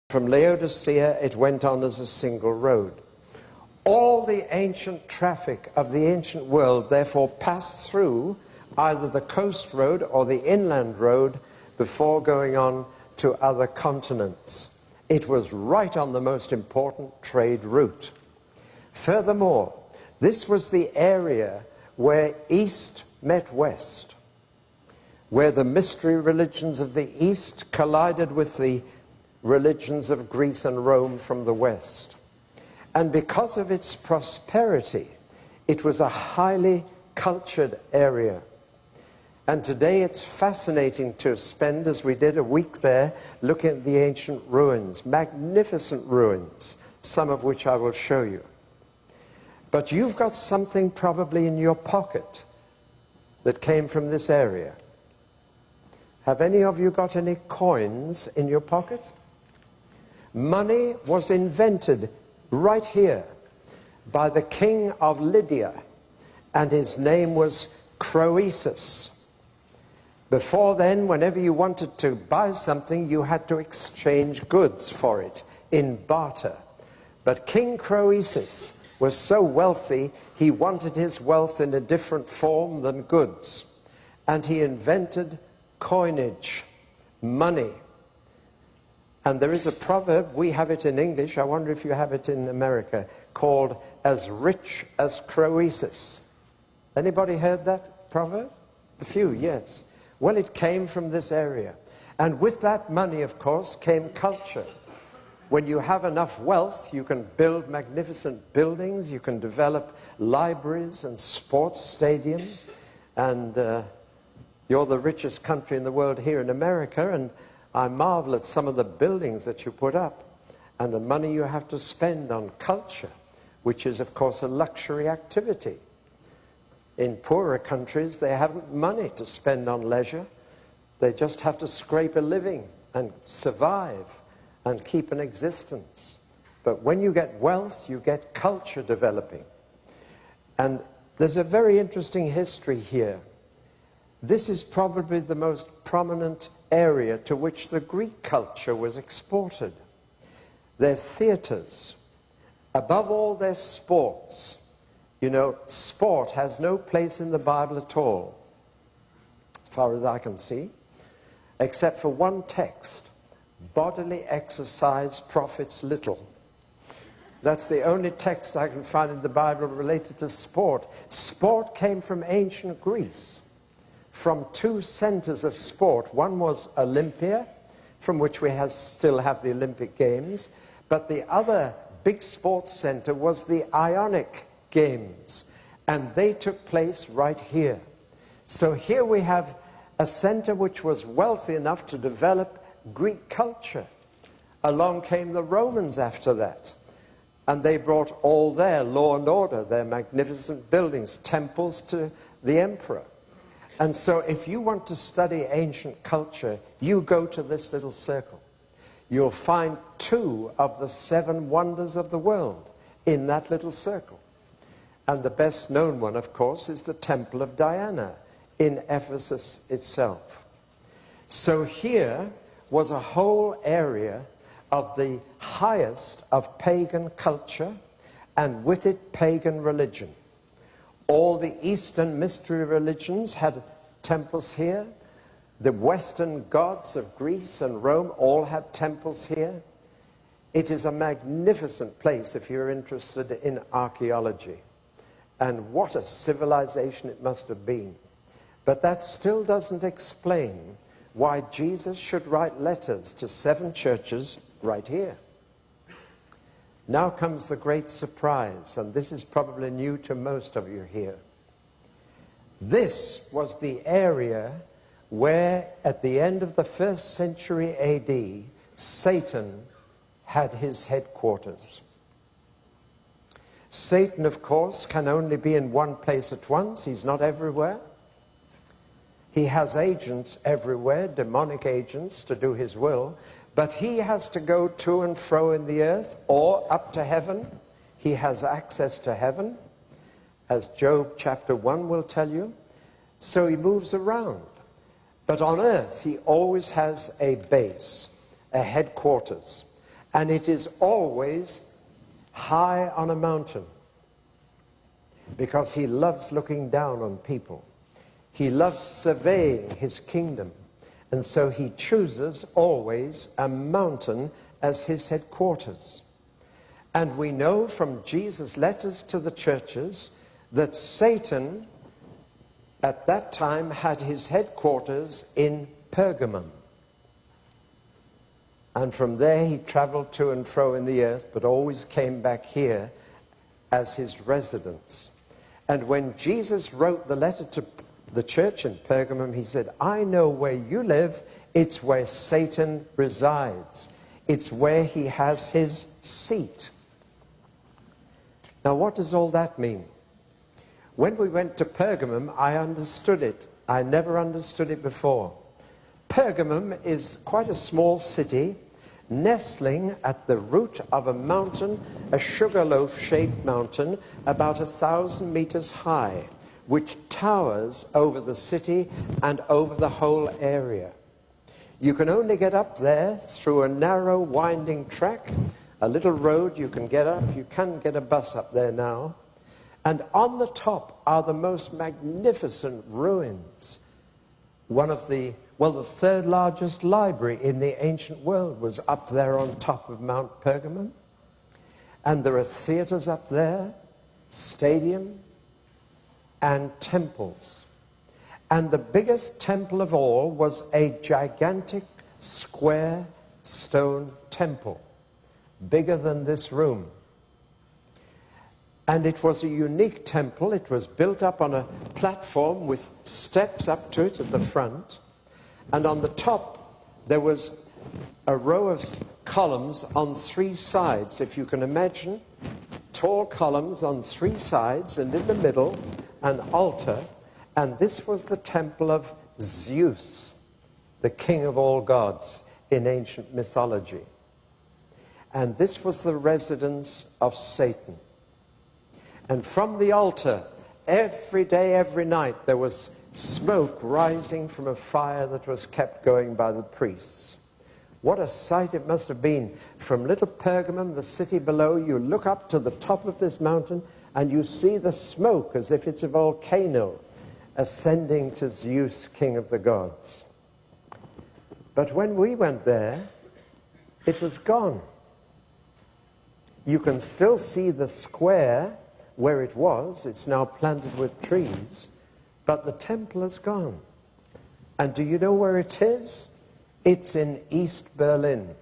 From Laodicea, it went on as a single road. All the ancient traffic of the ancient world, therefore, passed through either the coast road or the inland road before going on to other continents. It was right on the most important trade route. Furthermore, this was the area where East met West, where the mystery religions of the East collided with the religions of Greece and Rome from the West. And because of its prosperity, it was a highly cultured area. And today it's fascinating to spend, as we did, a week there looking at the ancient ruins, magnificent ruins, some of which I will show you. But you've got something probably in your pocket that came from this area. Have any of you got any coins in your pocket? Money was invented right here by the king of Lydia, and his name was Croesus. Before then, whenever you wanted to buy something, you had to exchange goods for it in barter. But King Croesus was so wealthy, he wanted his wealth in a different form than goods. And he invented coinage, money. And there is a proverb, we have it in English, I wonder if you have it in America, called "as rich as Croesus." Anybody heard that proverb? A few, yes. Well, it came from this area. And with that money, of course, came culture. When you have enough wealth, you can build magnificent buildings, you can develop libraries and sports stadiums, and you're the richest country in the world here in America, and I marvel at some of the buildings that you put up and the money you have to spend on culture, which is, of course, a luxury activity. In poorer countries, they haven't money to spend on leisure. They just have to scrape a living and survive and keep an existence. But when you get wealth, you get culture developing. And there's a very interesting history here. This is probably the most prominent area to which the Greek culture was exported. Their theaters, above all their sports. You know, sport has no place in the Bible at all, as far as I can see, except for one text: bodily exercise profits little. That's the only text I can find in the Bible related to sport. Sport came from ancient Greece, from two centers of sport. One was Olympia, from which we still have the Olympic Games, but the other big sports center was the Ionic Games, and they took place right here. So here we have a center which was wealthy enough to develop Greek culture. Along came the Romans after that, and they brought all their law and order, their magnificent buildings, temples to the emperor. And so if you want to study ancient culture, you go to this little circle. You'll find 2 of the 7 wonders of the world in that little circle. And the best known one, of course, is the Temple of Diana in Ephesus itself. So here was a whole area of the highest of pagan culture, and with it pagan religion. All the Eastern mystery religions had temples here. The Western gods of Greece and Rome all had temples here. It is a magnificent place if you're interested in archaeology. And what a civilization it must have been. But that still doesn't explain why Jesus should write letters to 7 churches right here. Now comes the great surprise, and this is probably new to most of you here. This was the area where, at the end of the 1st century AD, Satan had his headquarters. Satan, of course, can only be in one place at once. He's not everywhere. He has agents everywhere, demonic agents, to do his will. But he has to go to and fro in the earth or up to heaven. He has access to heaven, as Job chapter 1 will tell you. So he moves around. But on earth, he always has a base, a headquarters. And it is always high on a mountain, because he loves looking down on people. He loves surveying his kingdom. And so he chooses always a mountain as his headquarters. And we know from Jesus' letters to the churches that Satan at that time had his headquarters in Pergamum. And from there he traveled to and fro in the earth, but always came back here as his residence. And when Jesus wrote the letter to the church in Pergamum, he said, I know where you live. It's where Satan resides. It's where he has his seat. Now, what does all that mean? When we went to Pergamum, I understood it. I never understood it before. Pergamum is quite a small city, nestling at the root of a mountain, a sugar loaf-shaped mountain, about 1,000 meters high, which towers over the city and over the whole area. You can only get up there through a narrow, winding track, a little road you can get up. You can get a bus up there now. And on the top are the most magnificent ruins. The third largest library in the ancient world was up there on top of Mount Pergamum. And there are theaters up there, stadium, and temples. And the biggest temple of all was a gigantic square stone temple, bigger than this room. And it was a unique temple. It was built up on a platform with steps up to it at the front. And on the top, there was a row of columns on 3 sides. If you can imagine, tall columns on 3 sides, and in the middle, an altar. And this was the temple of Zeus, the king of all gods in ancient mythology. And this was the residence of Satan. And from the altar, every day, every night, there was smoke rising from a fire that was kept going by the priests. What a sight it must have been. From little Pergamum, the city below, you look up to the top of this mountain and you see the smoke as if it's a volcano ascending to Zeus, king of the gods. But when we went there, it was gone. You can still see the square where it was. It's now planted with trees, but the temple is gone. And do you know where it is? It's in East Berlin.